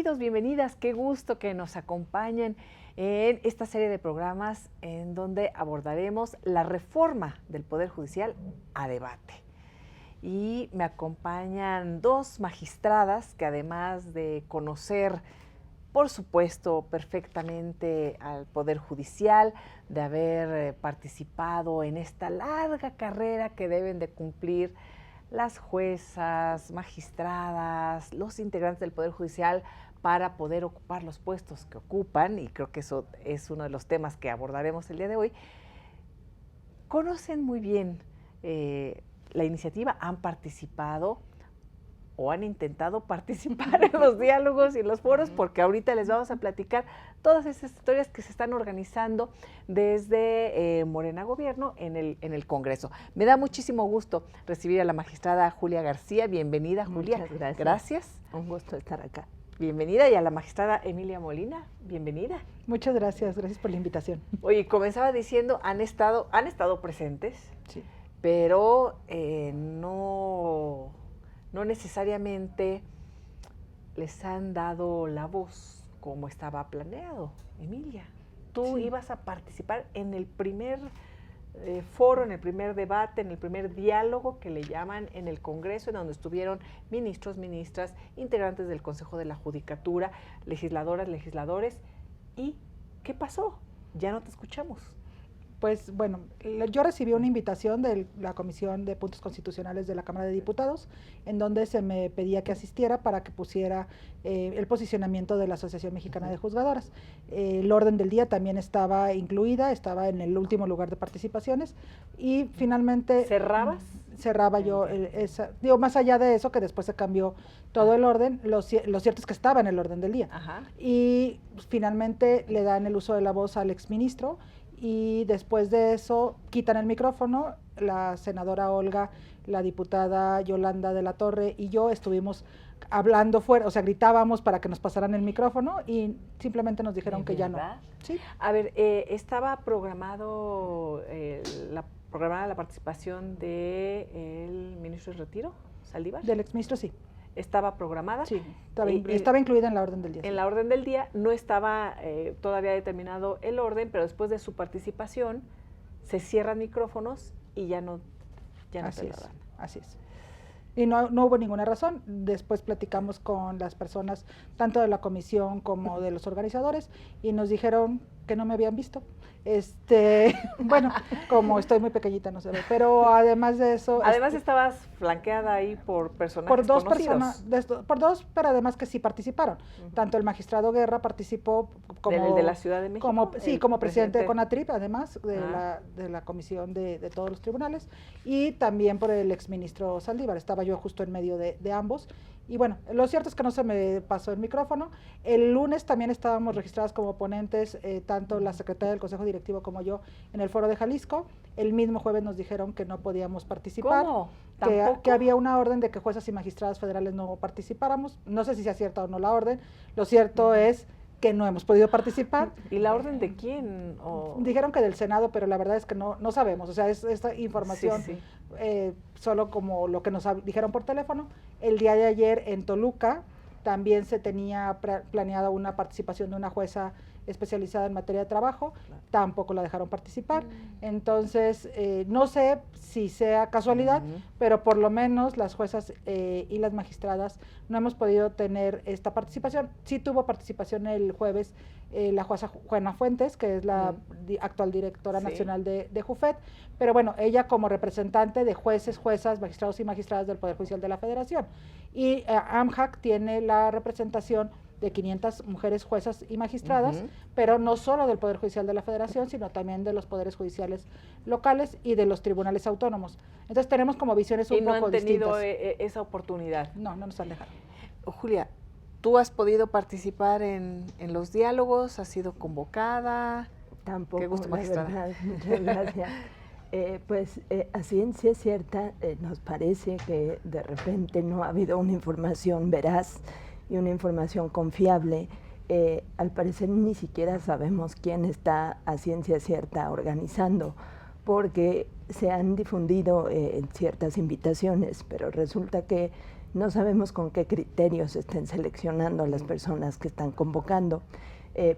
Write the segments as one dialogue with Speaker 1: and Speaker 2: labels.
Speaker 1: bienvenidos, bienvenidas. Qué gusto que nos acompañen en esta serie de programas en donde abordaremos la reforma del Poder Judicial a debate. Y me acompañan dos magistradas que, además de conocer, por supuesto, perfectamente al Poder Judicial, de haber participado en esta larga carrera que deben de cumplir las juezas, magistradas, los integrantes del Poder Judicial para poder ocupar los puestos que ocupan, y creo que eso es uno de los temas que abordaremos el día de hoy, conocen muy bien la iniciativa, han participado o han intentado participar en los diálogos y en los foros, porque ahorita les vamos a platicar todas esas historias que se están organizando desde Morena Gobierno en el Congreso. Me da muchísimo gusto recibir a la magistrada Julia García. Bienvenida, Julia.
Speaker 2: Muchas gracias.
Speaker 1: Gracias.
Speaker 2: Un gusto estar acá.
Speaker 1: Bienvenida. Y a la magistrada Emilia Molina. Bienvenida.
Speaker 3: Muchas gracias por la invitación.
Speaker 1: Oye, comenzaba diciendo, han estado presentes,
Speaker 3: sí,
Speaker 1: pero no necesariamente les han dado la voz como estaba planeado. Emilia, tú ibas a participar en el primer foro, en el primer debate, en el primer diálogo que le llaman en el Congreso, en donde estuvieron ministros, ministras, integrantes del Consejo de la Judicatura, legisladoras, legisladores. ¿Y qué pasó? Ya no te escuchamos.
Speaker 3: Pues bueno, yo recibí una invitación de la Comisión de Puntos Constitucionales de la Cámara de Diputados, en donde se me pedía que asistiera para que pusiera el posicionamiento de la Asociación Mexicana de Juzgadoras. El orden del día también estaba incluida, estaba en el último lugar de participaciones, y finalmente...
Speaker 1: ¿Cerrabas?
Speaker 3: Cerraba yo, más allá de eso, que después se cambió todo el orden, lo cierto es que estaba en el orden del día.
Speaker 1: Ajá.
Speaker 3: Y finalmente le dan el uso de la voz al exministro, y después de eso quitan el micrófono. La senadora Olga, la diputada Yolanda de la Torre y yo estuvimos hablando fuera, o sea, gritábamos para que nos pasaran el micrófono y simplemente nos dijeron que ya no.
Speaker 1: Sí. A ver, estaba programada la participación del ministro de Retiro, Saldívar.
Speaker 3: Del exministro, sí.
Speaker 1: ¿Estaba programada?
Speaker 3: Sí, estaba incluida en la orden del día.
Speaker 1: En la orden del día no estaba todavía determinado el orden, pero después de su participación se cierran micrófonos y ya no
Speaker 3: así
Speaker 1: se
Speaker 3: es,
Speaker 1: dan.
Speaker 3: así es. Y no hubo ninguna razón. Después platicamos con las personas, tanto de la comisión como de los organizadores, y nos dijeron que no me habían visto. Bueno, como estoy muy pequeñita no se ve, pero además de eso...
Speaker 1: Además estabas flanqueada ahí por personajes
Speaker 3: por dos
Speaker 1: conocidos.
Speaker 3: Pero además que sí participaron. Tanto el magistrado Guerra participó como...
Speaker 1: ¿El de la Ciudad de México?
Speaker 3: Como presidente de CONATRIP, además de la comisión de todos los tribunales, y también por el exministro Saldívar. Estaba yo justo en medio de ambos. Y bueno, lo cierto es que no se me pasó el micrófono. El lunes también estábamos registradas como ponentes, tanto la secretaria del Consejo Directivo como yo, en el Foro de Jalisco. El mismo jueves nos dijeron que no podíamos participar.
Speaker 1: ¿Cómo?
Speaker 3: Que había una orden de que juezas y magistradas federales no participáramos. No sé si sea cierta o no la orden. Lo cierto es que no hemos podido participar.
Speaker 1: ¿Y la orden de quién?
Speaker 3: Dijeron que del Senado, pero la verdad es que no sabemos. O sea, es esta información solo como lo que nos dijeron por teléfono. El día de ayer en Toluca también se tenía planeada una participación de una jueza especializada en materia de trabajo, tampoco la dejaron participar. Entonces, no sé si sea casualidad, pero por lo menos las juezas y las magistradas no hemos podido tener esta participación. Sí tuvo participación el jueves la jueza Juana Fuentes, que es la actual directora nacional de JUFET, pero bueno, ella como representante de jueces, juezas, magistrados y magistradas del Poder Judicial de la Federación. Y AMJAC tiene la representación de 500 mujeres juezas y magistradas, pero no solo del Poder Judicial de la Federación, sino también de los poderes judiciales locales y de los tribunales autónomos. Entonces tenemos como visiones un poco distintas.
Speaker 1: ¿Y no han tenido esa oportunidad?
Speaker 3: No nos han dejado.
Speaker 1: Julia, ¿tú has podido participar en los diálogos? ¿Has sido convocada?
Speaker 2: Tampoco,
Speaker 1: Qué gusto, magistrada.
Speaker 2: Muchas gracias. A ciencia cierta nos parece que de repente no ha habido una información veraz y una información confiable. Al parecer ni siquiera sabemos quién está a ciencia cierta organizando, porque se han difundido ciertas invitaciones, pero resulta que No sabemos con qué criterios estén seleccionando a las personas que están convocando.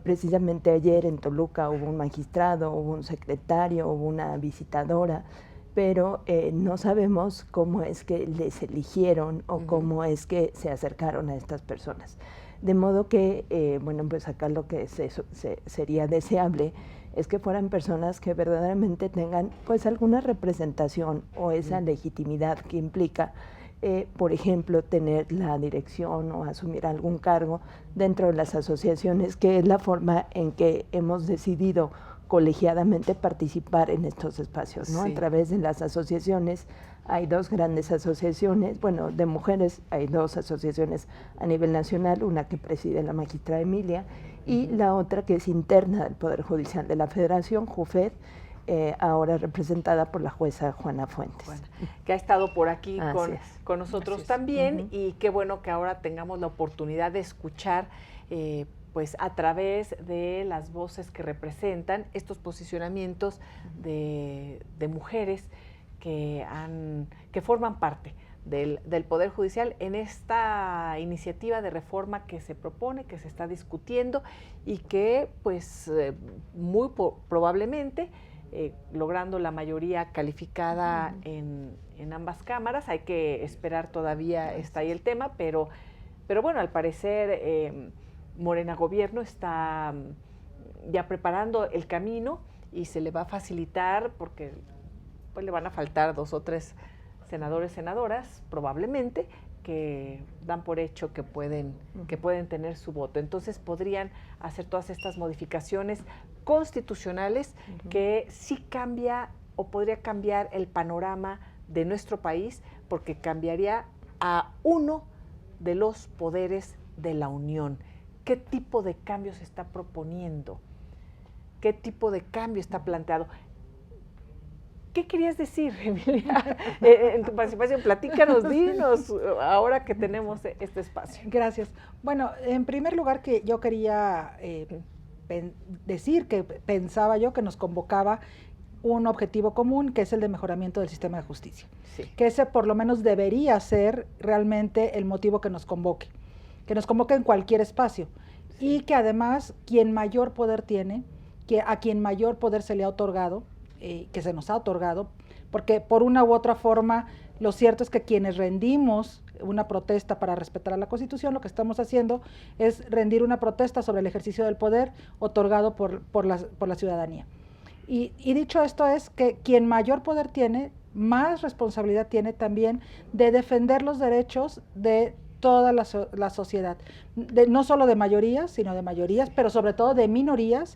Speaker 2: Precisamente ayer en Toluca hubo un magistrado, hubo un secretario, hubo una visitadora, pero no sabemos cómo es que les eligieron o cómo es que se acercaron a estas personas. De modo que, bueno, pues acá lo que sería deseable es que fueran personas que verdaderamente tengan pues alguna representación o esa legitimidad que implica, por ejemplo, tener la dirección o asumir algún cargo dentro de las asociaciones, que es la forma en que hemos decidido colegiadamente participar en estos espacios, ¿no? Sí. A través de las asociaciones. Hay 2 grandes asociaciones, bueno, de mujeres hay 2 asociaciones a nivel nacional, una que preside la magistrada Emilia y la otra que es interna del Poder Judicial de la Federación, JUFED, ahora representada por la jueza Juana Fuentes.
Speaker 1: Bueno, que ha estado por aquí con nosotros también, y qué bueno que ahora tengamos la oportunidad de escuchar pues a través de las voces que representan estos posicionamientos de mujeres que forman parte del Poder Judicial en esta iniciativa de reforma que se propone, que se está discutiendo y que pues muy probablemente logrando la mayoría calificada en ambas cámaras. Hay que esperar todavía, está ahí el tema, pero bueno, al parecer Morena Gobierno está ya preparando el camino y se le va a facilitar porque pues le van a faltar 2 o 3 senadores, senadoras, probablemente, que dan por hecho que pueden tener su voto. Entonces podrían hacer todas estas modificaciones constitucionales que sí cambia o podría cambiar el panorama de nuestro país, porque cambiaría a uno de los poderes de la Unión. ¿Qué tipo de cambio se está proponiendo? ¿Qué tipo de cambio está planteado? ¿Qué querías decir, Emilia? En tu participación, platícanos, dinos, ahora que tenemos este espacio.
Speaker 3: Gracias. Bueno, en primer lugar que yo quería decir que pensaba yo que nos convocaba un objetivo común, que es el de mejoramiento del sistema de justicia. Sí. Que ese por lo menos debería ser realmente el motivo que nos convoque en cualquier espacio. Sí. Y que además quien mayor poder tiene, a quien mayor poder se le ha otorgado, que se nos ha otorgado, porque por una u otra forma, lo cierto es que quienes rendimos una protesta para respetar a la Constitución, lo que estamos haciendo es rendir una protesta sobre el ejercicio del poder otorgado por la ciudadanía. Y dicho esto es que quien mayor poder tiene, más responsabilidad tiene también de defender los derechos de toda la sociedad, no solo de mayorías, sino de mayorías, pero sobre todo de minorías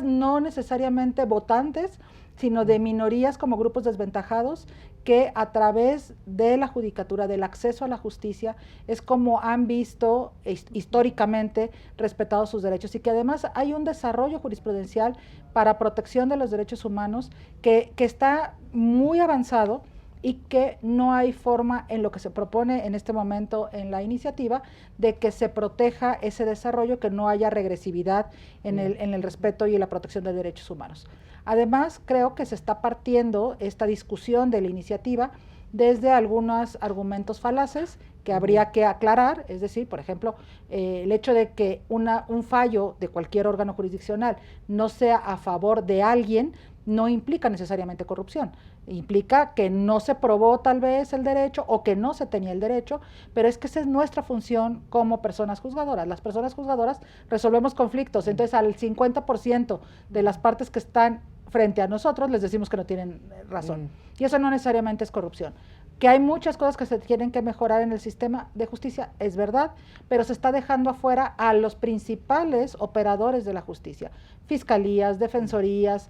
Speaker 3: no necesariamente votantes, sino de minorías como grupos desventajados que a través de la judicatura, del acceso a la justicia, es como han visto históricamente respetados sus derechos, y que además hay un desarrollo jurisprudencial para protección de los derechos humanos que está muy avanzado, y que no hay forma en lo que se propone en este momento en la iniciativa de que se proteja ese desarrollo, que no haya regresividad en el respeto y en la protección de derechos humanos. Además, creo que se está partiendo esta discusión de la iniciativa desde algunos argumentos falaces que habría que aclarar, es decir, por ejemplo, el hecho de que un fallo de cualquier órgano jurisdiccional no sea a favor de alguien no implica necesariamente corrupción. Implica que no se probó tal vez el derecho o que no se tenía el derecho, pero es que esa es nuestra función como personas juzgadoras. Las personas juzgadoras resolvemos conflictos, entonces al 50% de las partes que están frente a nosotros les decimos que no tienen razón. Y eso no necesariamente es corrupción. Que hay muchas cosas que se tienen que mejorar en el sistema de justicia, es verdad, pero se está dejando afuera a los principales operadores de la justicia: fiscalías, defensorías,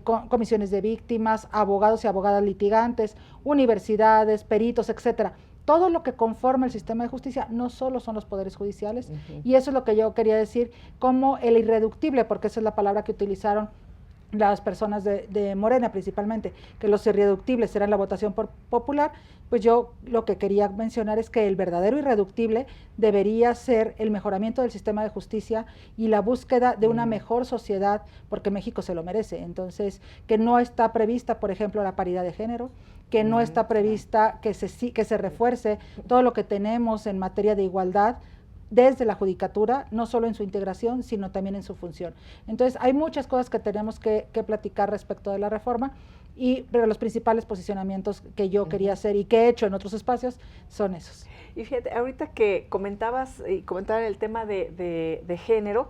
Speaker 3: comisiones de víctimas, abogados y abogadas litigantes, universidades, peritos, etcétera. Todo lo que conforma el sistema de justicia no solo son los poderes judiciales, y eso es lo que yo quería decir como el irreductible, porque esa es la palabra que utilizaron las personas de Morena principalmente, que los irreductibles serán la votación popular, pues yo lo que quería mencionar es que el verdadero irreductible debería ser el mejoramiento del sistema de justicia y la búsqueda de una mejor sociedad, porque México se lo merece. Entonces, que no está prevista, por ejemplo, la paridad de género, que no está prevista que se refuerce todo lo que tenemos en materia de igualdad desde la judicatura, no solo en su integración, sino también en su función. Entonces, hay muchas cosas que tenemos que platicar respecto de la reforma, pero los principales posicionamientos que yo quería hacer y que he hecho en otros espacios son esos.
Speaker 1: Y fíjate, ahorita que comentaban el tema de género,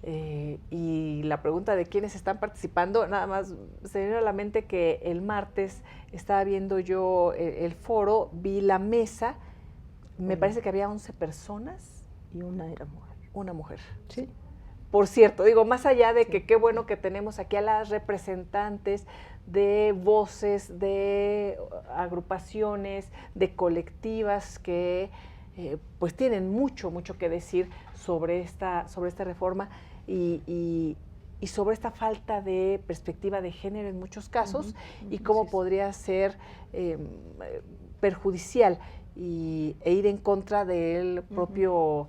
Speaker 1: y la pregunta de quiénes están participando, nada más se me viene a la mente que el martes estaba viendo yo el foro, vi la mesa, me parece que había 11 personas.
Speaker 2: Y una era mujer.
Speaker 1: Una mujer.
Speaker 2: Sí.
Speaker 1: Por cierto, digo, más allá de que qué bueno que tenemos aquí a las representantes de voces, de agrupaciones, de colectivas que pues tienen mucho que decir sobre esta reforma y sobre esta falta de perspectiva de género en muchos casos y cómo podría ser perjudicial e ir en contra del propio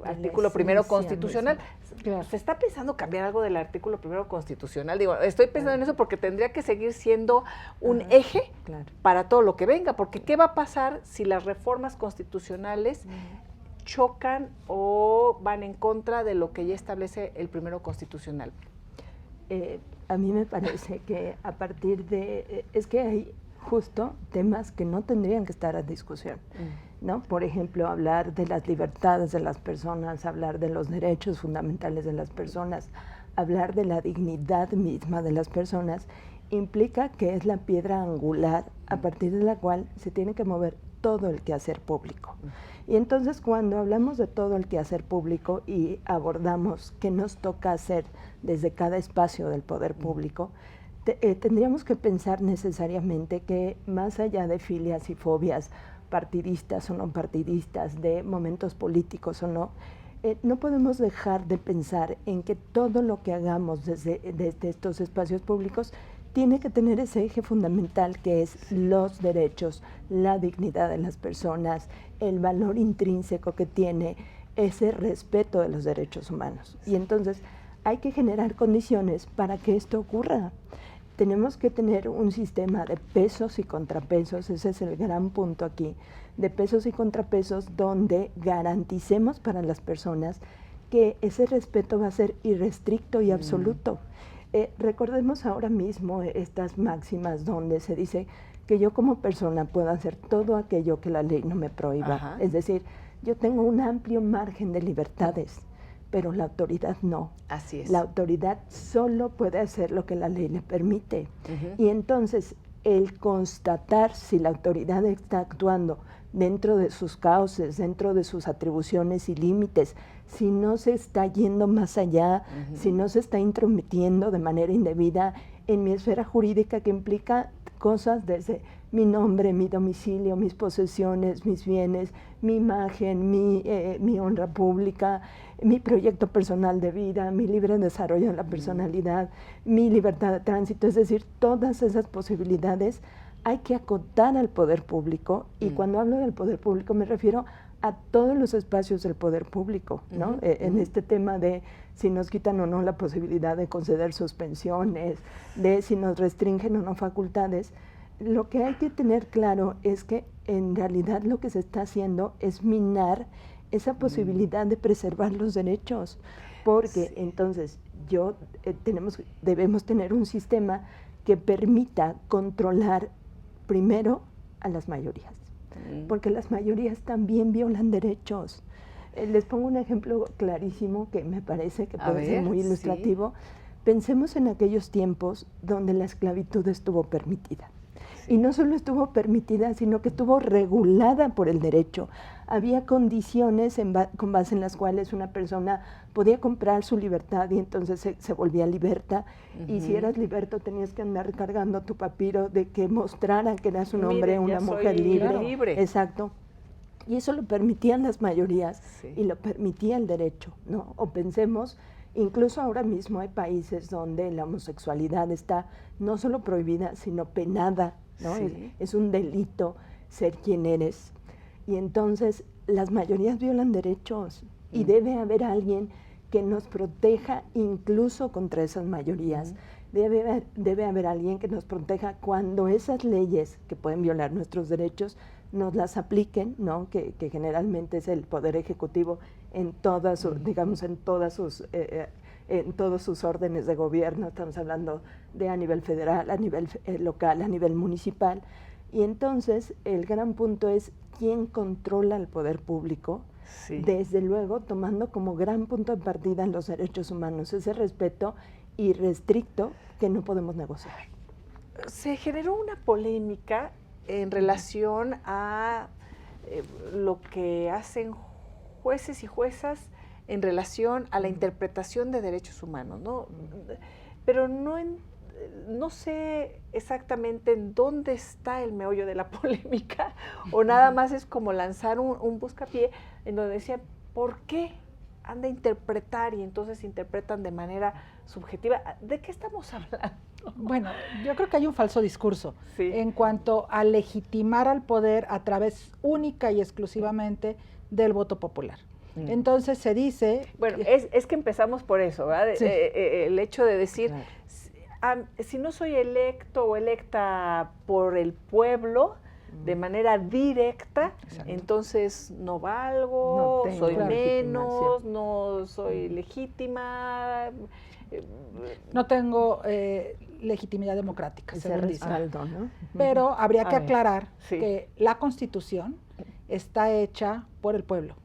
Speaker 1: artículo primero constitucional.
Speaker 3: Claro.
Speaker 1: ¿Se está pensando cambiar algo del artículo primero constitucional? Digo, estoy pensando en eso porque tendría que seguir siendo un eje para todo lo que venga, porque ¿qué va a pasar si las reformas constitucionales chocan o van en contra de lo que ya establece el primero constitucional?
Speaker 2: A mí me parece que a partir de... es que hay justo temas que no tendrían que estar a discusión, ¿no? Por ejemplo, hablar de las libertades de las personas, hablar de los derechos fundamentales de las personas, hablar de la dignidad misma de las personas, implica que es la piedra angular a partir de la cual se tiene que mover todo el quehacer público. Y entonces cuando hablamos de todo el quehacer público y abordamos qué nos toca hacer desde cada espacio del poder público, tendríamos que pensar necesariamente que más allá de filias y fobias partidistas o no partidistas, de momentos políticos o no, no podemos dejar de pensar en que todo lo que hagamos desde estos espacios públicos tiene que tener ese eje fundamental que es los derechos, la dignidad de las personas, el valor intrínseco que tiene ese respeto de los derechos humanos. Y entonces hay que generar condiciones para que esto ocurra. Tenemos que tener un sistema de pesos y contrapesos, ese es el gran punto aquí, de pesos y contrapesos donde garanticemos para las personas que ese respeto va a ser irrestricto y absoluto. Recordemos ahora mismo estas máximas donde se dice que yo como persona puedo hacer todo aquello que la ley no me prohíba. Es decir, yo tengo un amplio margen de libertades, pero la autoridad no.
Speaker 1: Así es.
Speaker 2: La autoridad solo puede hacer lo que la ley le permite. Y entonces, el constatar si la autoridad está actuando dentro de sus cauces, dentro de sus atribuciones y límites, si no se está yendo más allá, si no se está intrometiendo de manera indebida en mi esfera jurídica que implica cosas desde mi nombre, mi domicilio, mis posesiones, mis bienes, mi imagen, mi honra pública, mi proyecto personal de vida, mi libre desarrollo de la personalidad, mi libertad de tránsito, es decir, todas esas posibilidades hay que acotar al poder público, y cuando hablo del poder público me refiero a todos los espacios del poder público, ¿no? En este tema de si nos quitan o no la posibilidad de conceder suspensiones, de si nos restringen o no facultades, lo que hay que tener claro es que en realidad lo que se está haciendo es minar esa posibilidad de preservar los derechos, porque entonces debemos tener un sistema que permita controlar primero a las mayorías, porque las mayorías también violan derechos. Les pongo un ejemplo clarísimo que me parece que puede ser muy ilustrativo. Pensemos en aquellos tiempos donde la esclavitud estuvo permitida. Y no solo estuvo permitida, sino que estuvo regulada por el derecho. Había condiciones con base en las cuales una persona podía comprar su libertad y entonces se volvía liberta. Y si eras liberto tenías que andar cargando tu papiro de que mostrara que eras un hombre o una mujer libre. Exacto. Y eso lo permitían las mayorías y lo permitía el derecho, ¿no? O pensemos Incluso ahora mismo hay países donde la homosexualidad está no solo prohibida, sino penada, ¿no?
Speaker 1: Sí.
Speaker 2: Es un delito ser quien eres. Y entonces las mayorías violan derechos y debe haber alguien que nos proteja incluso contra esas mayorías. Debe haber alguien que nos proteja cuando esas leyes que pueden violar nuestros derechos nos las apliquen, ¿no? Que generalmente es el Poder Ejecutivo en todas sus, digamos, en todos sus órdenes de gobierno. Estamos hablando de a nivel federal, a nivel local, a nivel municipal. Y entonces el gran punto es quién controla el poder público, desde luego tomando como gran punto de partida en los derechos humanos, ese respeto irrestricto que no podemos negociar.
Speaker 1: Se generó una polémica en relación a lo que hacen jueces y juezas en relación a la interpretación de derechos humanos, ¿no? Pero no sé exactamente en dónde está el meollo de la polémica, o nada más es como lanzar un buscapié en donde decían, ¿por qué han de interpretar? Y entonces interpretan de manera subjetiva. ¿De qué estamos hablando?
Speaker 3: Bueno, yo creo que hay un falso discurso en cuanto a legitimar al poder a través única y exclusivamente del voto popular. Entonces se dice...
Speaker 1: Bueno, es que empezamos por eso, ¿verdad? Sí. El hecho de decir, si no soy electo o electa por el pueblo de manera directa, entonces no valgo, no soy menos, no soy legítima...
Speaker 3: No tengo legitimidad democrática, según dice.
Speaker 2: ¿No?
Speaker 3: Pero habría que aclarar que la Constitución está hecha por el pueblo.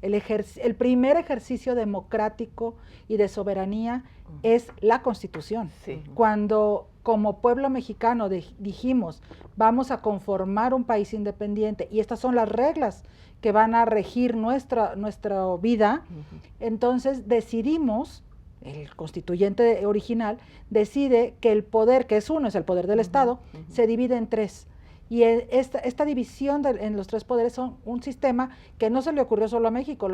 Speaker 3: El primer ejercicio democrático y de soberanía es la Constitución. Cuando como pueblo mexicano dijimos, vamos a conformar un país independiente y estas son las reglas que van a regir nuestra vida, entonces decidimos, el constituyente original decide que el poder, que es uno, es el poder del Estado, se divide en tres. Y esta división en los tres poderes son un sistema que no se le ocurrió solo a México,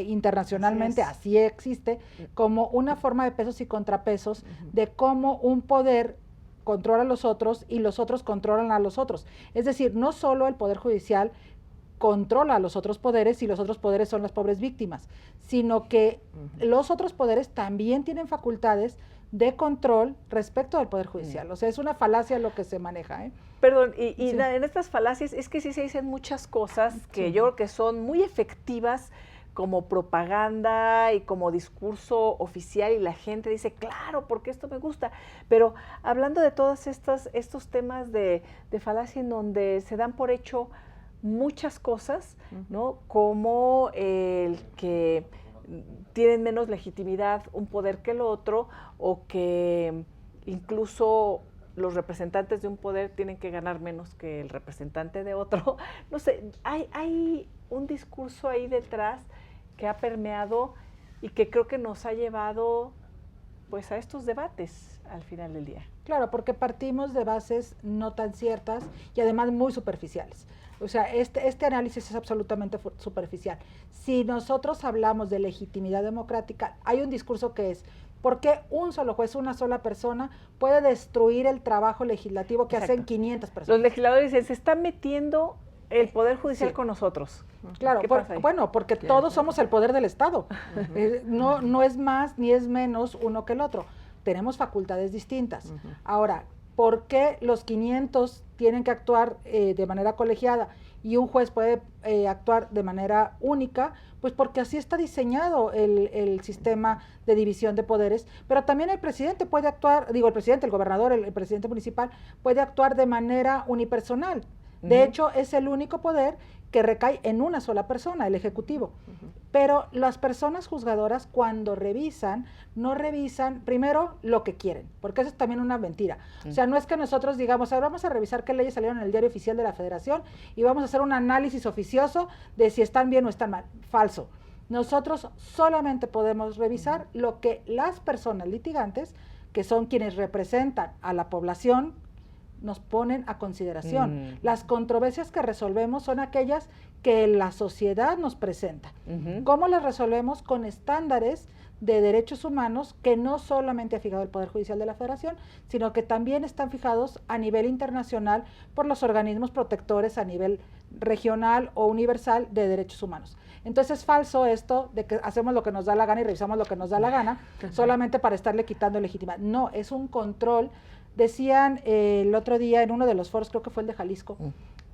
Speaker 3: internacionalmente así existe, como una forma de pesos y contrapesos de cómo un poder controla a los otros y los otros controlan a los otros. Es decir, no solo el Poder Judicial controla a los otros poderes y los otros poderes son las pobres víctimas, sino que los otros poderes también tienen facultades de control respecto al Poder Judicial. O sea, es una falacia lo que se maneja, ¿eh?
Speaker 1: Perdón, en estas falacias es que sí se dicen muchas cosas que yo creo que son muy efectivas como propaganda y como discurso oficial, y la gente dice, claro, porque esto me gusta. Pero hablando de todos estos temas de falacia en donde se dan por hecho muchas cosas, ¿no? Como el que tienen menos legitimidad un poder que el otro, o que incluso los representantes de un poder tienen que ganar menos que el representante de otro. No sé, hay un discurso ahí detrás que ha permeado y que creo que nos ha llevado pues a estos debates al final del día.
Speaker 3: Claro, porque partimos de bases no tan ciertas y además muy superficiales. O sea, este análisis es absolutamente superficial. Si nosotros hablamos de legitimidad democrática, hay un discurso que es, ¿por qué un solo juez, una sola persona, puede destruir el trabajo legislativo que hacen 500 personas?
Speaker 1: Los legisladores dicen, se está metiendo el Poder Judicial con nosotros.
Speaker 3: Claro, bueno, porque todos somos el poder del Estado. No es más ni es menos uno que el otro. Tenemos facultades distintas. Ahora, ¿por qué los 500 tienen que actuar de manera colegiada y un juez puede actuar de manera única? Pues porque así está diseñado el sistema de división de poderes, pero también el presidente puede actuar, el gobernador, el presidente municipal puede actuar de manera unipersonal. De hecho, es el único poder que recae en una sola persona, el Ejecutivo. Pero las personas juzgadoras, cuando revisan, no revisan primero lo que quieren, porque eso es también una mentira. O sea, no es que nosotros digamos, ahora vamos a revisar qué leyes salieron en el Diario Oficial de la Federación y vamos a hacer un análisis oficioso de si están bien o están mal. Falso. Nosotros solamente podemos revisar lo que las personas litigantes, que son quienes representan a la población, nos ponen a consideración. Las controversias que resolvemos son aquellas que la sociedad nos presenta. ¿Cómo las resolvemos? Con estándares de derechos humanos que no solamente ha fijado el Poder Judicial de la Federación, sino que también están fijados a nivel internacional por los organismos protectores a nivel regional o universal de derechos humanos. Entonces es falso esto de que hacemos lo que nos da la gana y revisamos lo que nos da la gana solamente para estarle quitando legitimidad. No, es un control. Decían el otro día en uno de los foros, creo que fue el de Jalisco,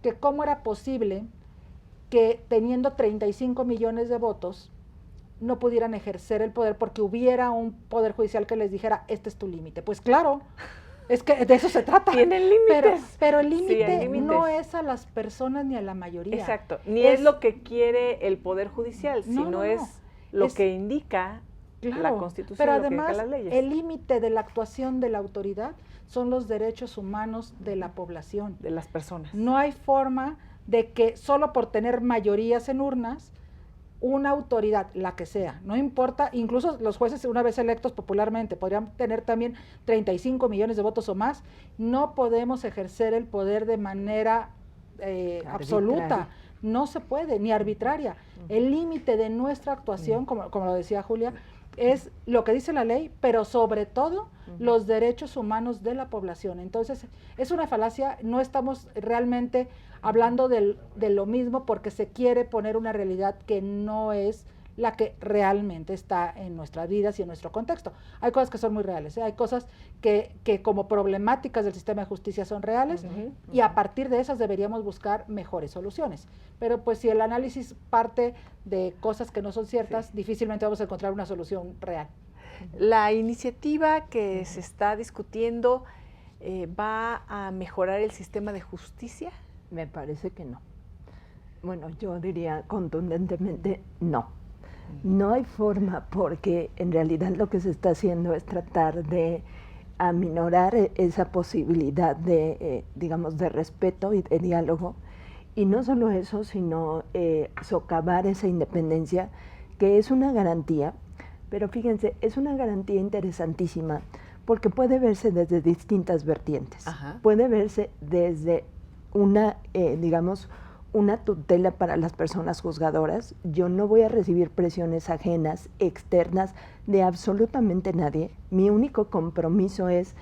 Speaker 3: que cómo era posible que teniendo 35 millones de votos no pudieran ejercer el poder porque hubiera un poder judicial que les dijera, este es tu límite. Pues claro, es que de eso se trata.
Speaker 1: Tienen límites.
Speaker 3: Pero el límite no es a las personas ni a la mayoría.
Speaker 1: Exacto, ni es lo que quiere el Poder Judicial, sino es lo que indica la Constitución,
Speaker 3: pero
Speaker 1: lo que
Speaker 3: además,
Speaker 1: indica las leyes.
Speaker 3: El límite de la actuación de la autoridad son los derechos humanos de la población.
Speaker 1: De las personas.
Speaker 3: No hay forma de que solo por tener mayorías en urnas, una autoridad, la que sea, no importa, incluso los jueces una vez electos popularmente, podrían tener también 35 millones de votos o más, no podemos ejercer el poder de manera absoluta, no se puede, ni arbitraria. El límite de nuestra actuación, como lo decía Julia, es lo que dice la ley, pero sobre todo los derechos humanos de la población. Entonces, es una falacia, no estamos realmente hablando de lo mismo porque se quiere poner una realidad que no es la que realmente está en nuestras vidas y en nuestro contexto. Hay cosas que son muy reales, hay cosas que como problemáticas del sistema de justicia son reales y a partir de esas deberíamos buscar mejores soluciones. Pero pues si el análisis parte de cosas que no son ciertas, difícilmente vamos a encontrar una solución real.
Speaker 1: La iniciativa que se está discutiendo ¿va a mejorar el sistema de justicia?
Speaker 2: Me parece que no. Bueno, yo diría contundentemente no. No hay forma porque en realidad lo que se está haciendo es tratar de aminorar esa posibilidad de, digamos, de respeto y de diálogo. Y no solo eso, sino socavar esa independencia que es una garantía, pero fíjense, es una garantía interesantísima porque puede verse desde distintas vertientes. Ajá. Puede verse desde una, digamos, una tutela para las personas juzgadoras. Yo no voy a recibir presiones ajenas, externas, de absolutamente nadie. Mi único compromiso es,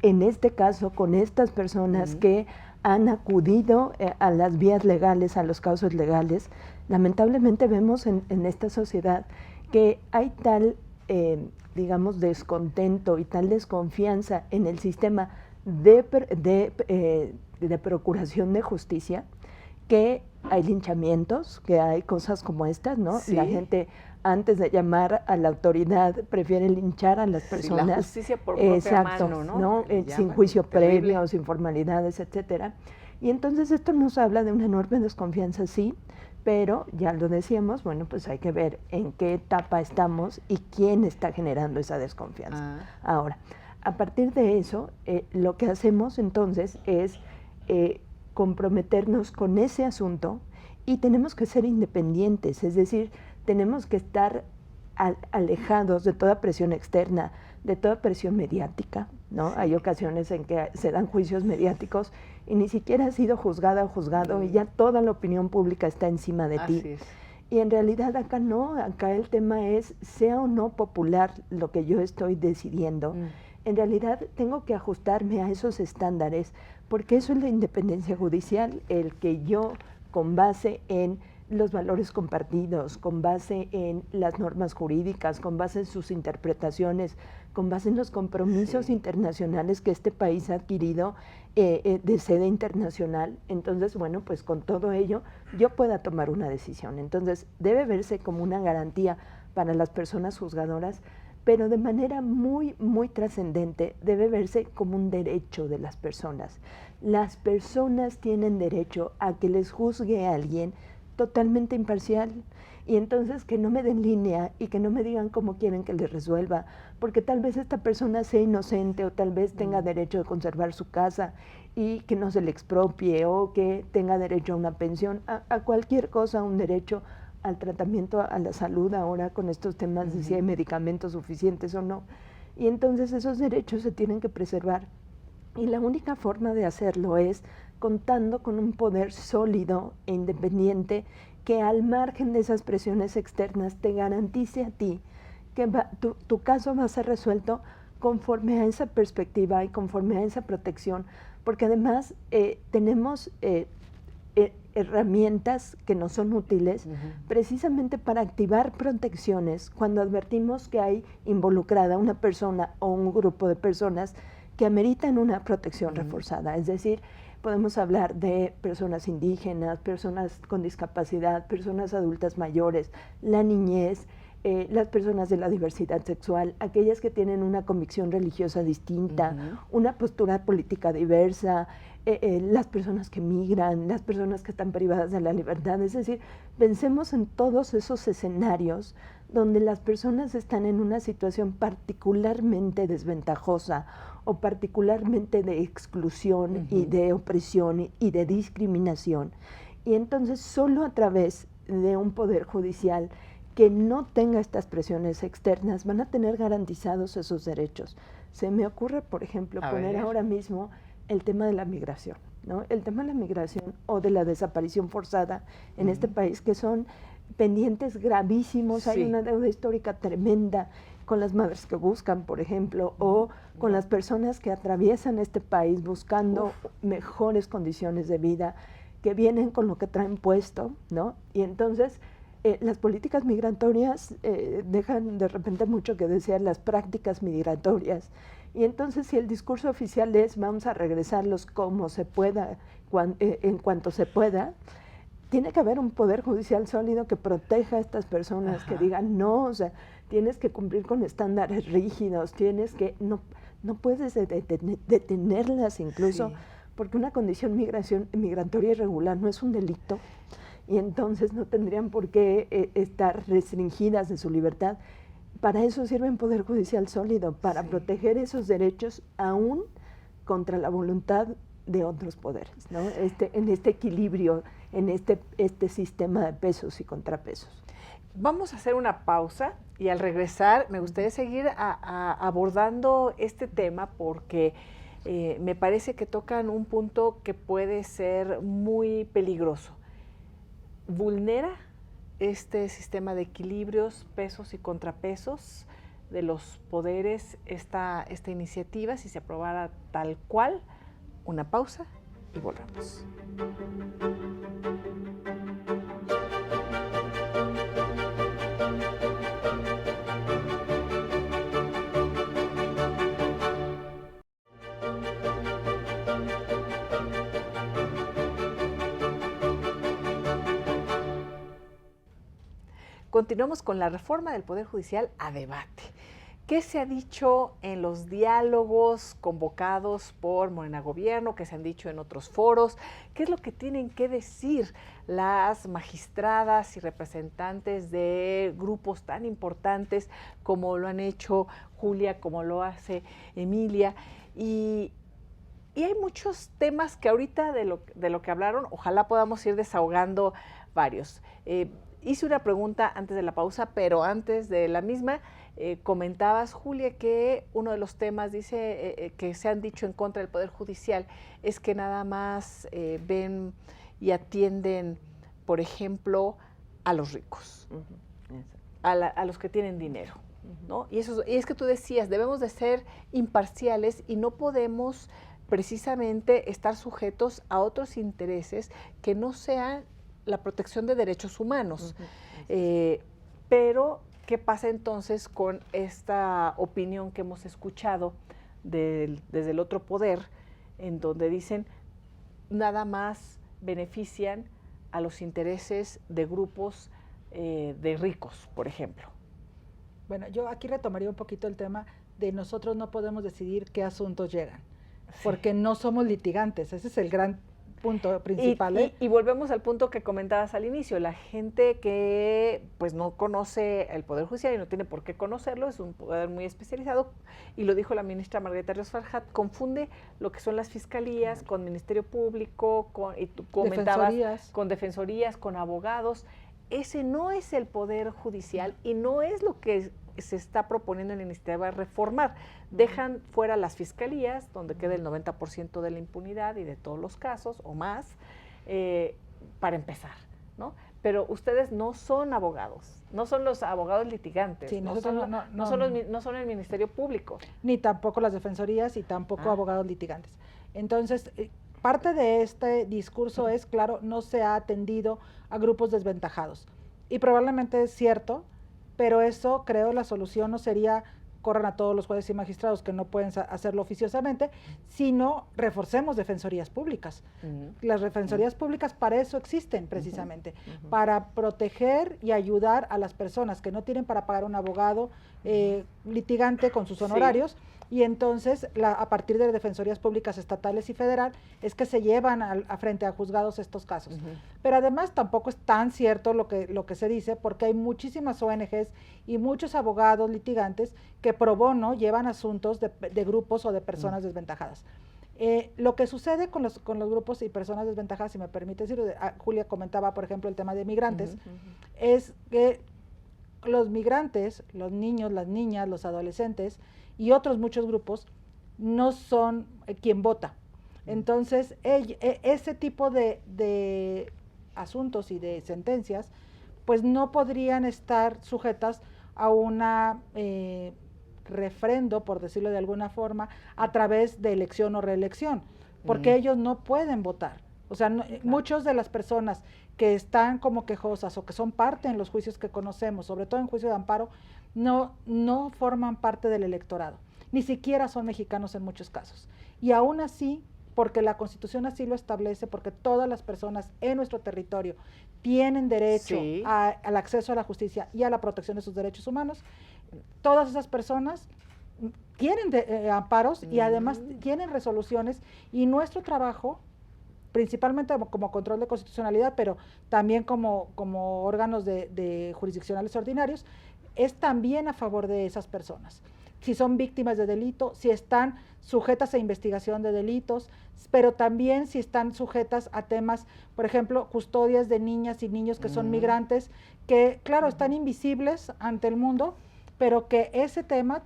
Speaker 2: en este caso, con estas personas que han acudido a las vías legales, a los causos legales. Lamentablemente vemos en esta sociedad que hay tal, digamos, descontento y tal desconfianza en el sistema de procuración de justicia, que hay linchamientos, que hay cosas como estas, ¿no? Sí. La gente, antes de llamar a la autoridad, prefiere linchar a las personas.
Speaker 1: La justicia por propia mano, ¿no?
Speaker 2: Sin juicio previo, sin formalidades, etcétera. Y entonces esto nos habla de una enorme desconfianza, sí, pero ya lo decíamos, bueno, pues hay que ver en qué etapa estamos y quién está generando esa desconfianza. Ahora, a partir de eso, lo que hacemos entonces es comprometernos con ese asunto y tenemos que ser independientes, es decir, tenemos que estar alejados de toda presión externa, de toda presión mediática, ¿no? Sí. Hay ocasiones en que se dan juicios mediáticos y ni siquiera has sido juzgada o juzgado y ya toda la opinión pública está encima de ti. Es. Y en realidad acá no, acá el tema es, sea o no popular lo que yo estoy decidiendo, en realidad tengo que ajustarme a esos estándares, porque eso es la independencia judicial, el que yo, con base en los valores compartidos, con base en las normas jurídicas, con base en sus interpretaciones, con base en los compromisos internacionales que este país ha adquirido de sede internacional, entonces, bueno, pues con todo ello yo pueda tomar una decisión. Entonces, debe verse como una garantía para las personas juzgadoras, pero de manera muy, muy trascendente debe verse como un derecho de las personas. Las personas tienen derecho a que les juzgue a alguien totalmente imparcial y entonces que no me den línea y que no me digan cómo quieren que les resuelva, porque tal vez esta persona sea inocente o tal vez tenga derecho de conservar su casa y que no se le expropie o que tenga derecho a una pensión, a cualquier cosa, un derecho al tratamiento, a la salud ahora con estos temas de si hay medicamentos suficientes o no. Y entonces esos derechos se tienen que preservar. Y la única forma de hacerlo es contando con un poder sólido e independiente que al margen de esas presiones externas te garantice a ti que tu caso va a ser resuelto conforme a esa perspectiva y conforme a esa protección, porque además tenemos herramientas que nos son útiles precisamente para activar protecciones cuando advertimos que hay involucrada una persona o un grupo de personas que ameritan una protección reforzada. Es decir, podemos hablar de personas indígenas, personas con discapacidad, personas adultas mayores, la niñez, las personas de la diversidad sexual, aquellas que tienen una convicción religiosa distinta, una postura política diversa, las personas que migran, las personas que están privadas de la libertad. Es decir, pensemos en todos esos escenarios donde las personas están en una situación particularmente desventajosa o particularmente de exclusión y de opresión y de discriminación. Y entonces solo a través de un poder judicial que no tenga estas presiones externas van a tener garantizados esos derechos. Se me ocurre, por ejemplo, poner ahora mismo el tema de la migración, ¿no? El tema de la migración o de la desaparición forzada en este país, que son pendientes gravísimos. Hay una deuda histórica tremenda con las madres que buscan, por ejemplo, o con las personas que atraviesan este país buscando mejores condiciones de vida, que vienen con lo que traen puesto, ¿no? Y entonces las políticas migratorias dejan de repente mucho que desear, las prácticas migratorias. Y entonces si el discurso oficial es vamos a regresarlos como se pueda, en cuanto se pueda, tiene que haber un poder judicial sólido que proteja a estas personas, que digan no, o sea, tienes que cumplir con estándares rígidos, tienes que, no puedes detenerlas incluso, porque una condición migratoria irregular no es un delito, y entonces no tendrían por qué estar restringidas de su libertad. Para eso sirve un poder judicial sólido, para proteger esos derechos aún contra la voluntad de otros poderes, ¿no? En este equilibrio, en este sistema de pesos y contrapesos.
Speaker 1: Vamos a hacer una pausa y al regresar me gustaría seguir abordando este tema porque me parece que tocan un punto que puede ser muy peligroso. Vulnera este sistema de equilibrios, pesos y contrapesos de los poderes esta iniciativa, si se aprobara tal cual. Una pausa y volvemos. Continuamos con la reforma del Poder Judicial a debate. ¿Qué se ha dicho en los diálogos convocados por Morena Gobierno? ¿Qué se han dicho en otros foros? ¿Qué es lo que tienen que decir las magistradas y representantes de grupos tan importantes como lo han hecho Julia, como lo hace Emilia? Y hay muchos temas que ahorita de lo que hablaron, ojalá podamos ir desahogando varios. Hice una pregunta antes de la pausa, pero antes de la misma, comentabas, Julia, que uno de los temas, dice, que se han dicho en contra del Poder Judicial es que nada más ven y atienden, por ejemplo, a los ricos, a los que tienen dinero, ¿no? Y es que tú decías, debemos de ser imparciales y no podemos precisamente estar sujetos a otros intereses que no sean la protección de derechos humanos. Pero, ¿qué pasa entonces con esta opinión que hemos escuchado desde el otro poder, en donde dicen nada más benefician a los intereses de grupos de ricos, por ejemplo?
Speaker 3: Bueno, yo aquí retomaría un poquito el tema de nosotros no podemos decidir qué asuntos llegan, porque no somos litigantes, ese es el gran punto principal.
Speaker 1: Y volvemos al punto que comentabas al inicio, la gente que pues no conoce el Poder Judicial y no tiene por qué conocerlo, es un poder muy especializado, y lo dijo la ministra Margarita Ríos Farjat, confunde lo que son las fiscalías con Ministerio Público, y tú comentabas, con defensorías, con abogados. Ese no es el Poder Judicial y no es lo que se está proponiendo en la iniciativa de reformar. Dejan fuera las fiscalías, donde queda el 90% de la impunidad y de todos los casos, o más, para empezar, ¿no? Pero ustedes no son abogados, no son los abogados litigantes,
Speaker 3: Sí,
Speaker 1: no
Speaker 3: nosotros
Speaker 1: no son el Ministerio Público.
Speaker 3: Ni tampoco las defensorías y tampoco abogados litigantes. Entonces, parte de este discurso es, claro, no se ha atendido a grupos desventajados. Y probablemente es cierto, pero eso, creo, la solución no sería corran a todos los jueces y magistrados que no pueden hacerlo oficiosamente, sino reforcemos defensorías públicas. Las defensorías públicas para eso existen precisamente, para proteger y ayudar a las personas que no tienen para pagar un abogado litigante con sus honorarios. Y entonces, a partir de defensorías públicas estatales y federal, es que se llevan a frente a juzgados estos casos. Pero además tampoco es tan cierto lo que se dice, porque hay muchísimas ONGs y muchos abogados litigantes que pro bono llevan asuntos de grupos o de personas desventajadas. Lo que sucede con los grupos y personas desventajadas, si me permite decir, Julia comentaba, por ejemplo, el tema de migrantes, es que los migrantes, los niños, las niñas, los adolescentes y otros muchos grupos no son quien vota. Entonces, ese tipo de asuntos y de sentencias, pues no podrían estar sujetas a una refrendo, por decirlo de alguna forma, a través de elección o reelección, porque ellos no pueden votar. O sea, muchas de las personas que están como quejosas o que son parte en los juicios que conocemos, sobre todo en juicio de amparo, no forman parte del electorado, ni siquiera son mexicanos en muchos casos. Y aún así, porque la Constitución así lo establece, porque todas las personas en nuestro territorio tienen derecho al acceso a la justicia y a la protección de sus derechos humanos, todas esas personas tienen amparos y además tienen resoluciones, y nuestro trabajo, principalmente como control de constitucionalidad, pero también como órganos de jurisdiccionales ordinarios, es también a favor de esas personas. Si son víctimas de delito, si están sujetas a investigación de delitos, pero también si están sujetas a temas, por ejemplo, custodias de niñas y niños que son migrantes, que claro, están invisibles ante el mundo, pero que ese tema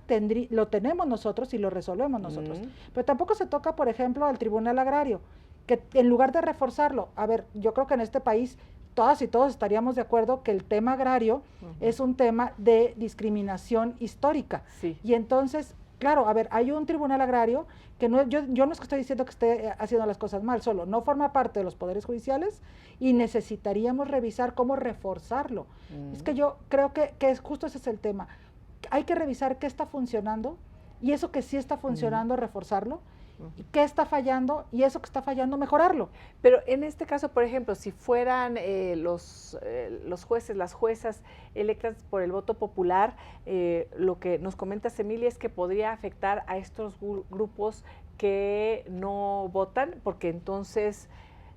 Speaker 3: lo tenemos nosotros y lo resolvemos nosotros. Pero tampoco se toca, por ejemplo, al Tribunal Agrario, que en lugar de reforzarlo, a ver, yo creo que en este país todas y todos estaríamos de acuerdo que el tema agrario es un tema de discriminación histórica. Y entonces, claro, a ver, hay un tribunal agrario que yo no es que estoy diciendo que esté haciendo las cosas mal, solo no forma parte de los poderes judiciales y necesitaríamos revisar cómo reforzarlo. Es que yo creo que justo ese es el tema. Hay que revisar qué está funcionando y eso que sí está funcionando, reforzarlo. ¿Qué está fallando? Y eso que está fallando, mejorarlo.
Speaker 1: Pero en este caso, por ejemplo, si fueran los jueces, las juezas electas por el voto popular, lo que nos comentas, Emilia, es que podría afectar a estos grupos que no votan, porque entonces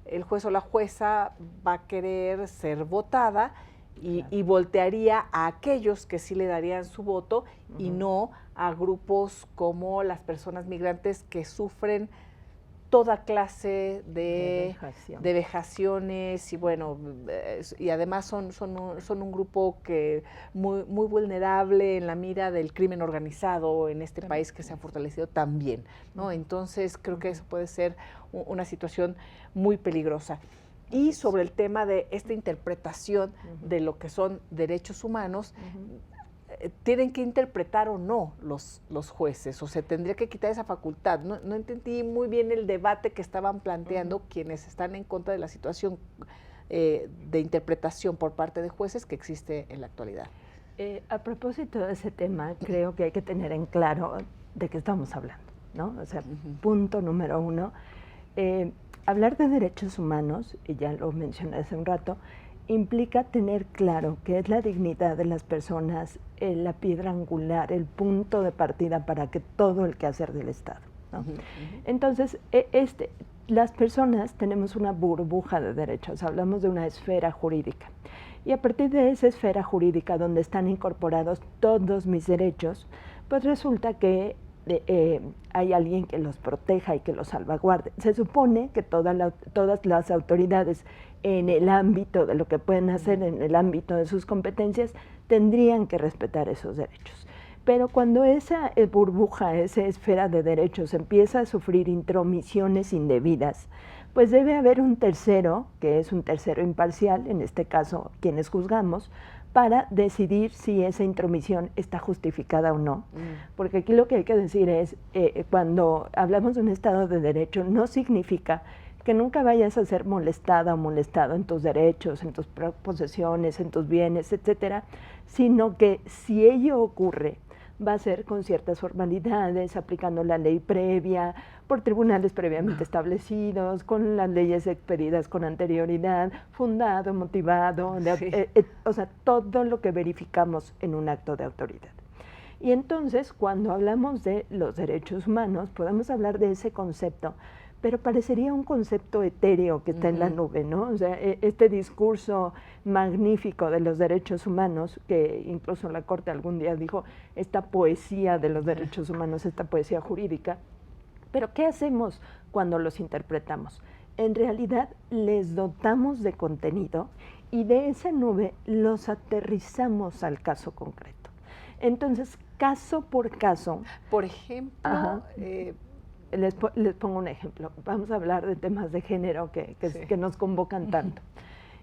Speaker 1: el juez o la jueza va a querer ser votada y voltearía a aquellos que sí le darían su voto y no a grupos como las personas migrantes que sufren toda clase de vejaciones y bueno, y además son un grupo que muy vulnerable en la mira del crimen organizado en este país que se ha fortalecido también, ¿no? Entonces creo que eso puede ser una situación muy peligrosa. Y sobre el tema de esta interpretación de lo que son derechos humanos, ¿tienen que interpretar o no los jueces? ¿O se tendría que quitar esa facultad? No entendí muy bien el debate que estaban planteando quienes están en contra de la situación de interpretación por parte de jueces que existe en la actualidad.
Speaker 2: A propósito de ese tema, creo que hay que tener en claro de qué estamos hablando, ¿no? O sea, punto número uno, hablar de derechos humanos, y ya lo mencioné hace un rato, implica tener claro qué es la dignidad de las personas, la piedra angular, el punto de partida para que todo el quehacer del Estado, ¿no? Entonces, las personas tenemos una burbuja de derechos, hablamos de una esfera jurídica. Y a partir de esa esfera jurídica donde están incorporados todos mis derechos, pues resulta que hay alguien que los proteja y que los salvaguarde. Se supone que todas las autoridades en el ámbito de lo que pueden hacer, en el ámbito de sus competencias, tendrían que respetar esos derechos. Pero cuando esa burbuja, esa esfera de derechos empieza a sufrir intromisiones indebidas, pues debe haber un tercero, que es un tercero imparcial, en este caso quienes juzgamos, para decidir si esa intromisión está justificada o no. Porque aquí lo que hay que decir es, cuando hablamos de un Estado de Derecho, no significa que nunca vayas a ser molestada o molestado en tus derechos, en tus posesiones, en tus bienes, etcétera, sino que si ello ocurre, va a ser con ciertas formalidades, aplicando la ley previa, por tribunales previamente establecidos, con las leyes expedidas con anterioridad, fundado, motivado, o sea, todo lo que verificamos en un acto de autoridad. Y entonces, cuando hablamos de los derechos humanos, podemos hablar de ese concepto, pero parecería un concepto etéreo que está en la nube, ¿no? O sea, este discurso magnífico de los derechos humanos, que incluso la Corte algún día dijo, esta poesía de los derechos humanos, esta poesía jurídica, pero ¿qué hacemos cuando los interpretamos? En realidad les dotamos de contenido y de esa nube los aterrizamos al caso concreto. Entonces, caso por caso.
Speaker 1: Por ejemplo,
Speaker 2: les pongo un ejemplo. Vamos a hablar de temas de género que nos convocan tanto.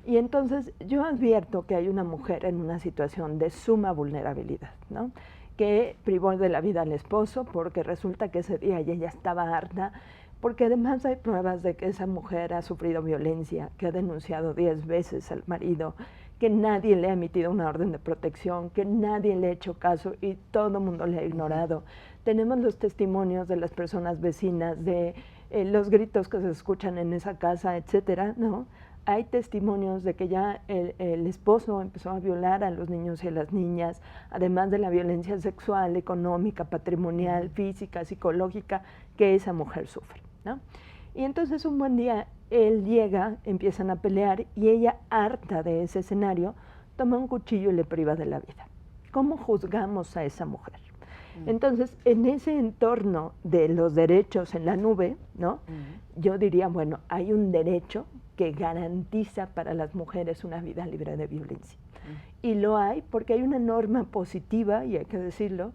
Speaker 2: Y entonces yo advierto que hay una mujer en una situación de suma vulnerabilidad, ¿no? Que privó de la vida al esposo porque resulta que ese día ella estaba harta, porque además hay pruebas de que esa mujer ha sufrido violencia, que ha denunciado 10 veces al marido, que nadie le ha emitido una orden de protección, que nadie le ha hecho caso y todo el mundo le ha ignorado. Tenemos los testimonios de las personas vecinas, de los gritos que se escuchan en esa casa, etcétera, ¿no? Hay testimonios de que ya el esposo empezó a violar a los niños y a las niñas, además de la violencia sexual, económica, patrimonial, física, psicológica, que esa mujer sufre, ¿no? Y entonces un buen día él llega, empiezan a pelear y ella, harta de ese escenario, toma un cuchillo y le priva de la vida. ¿Cómo juzgamos a esa mujer? Entonces, en ese entorno de los derechos en la nube, ¿no? Yo diría, bueno, hay un derecho que garantiza para las mujeres una vida libre de violencia. Y lo hay porque hay una norma positiva, y hay que decirlo,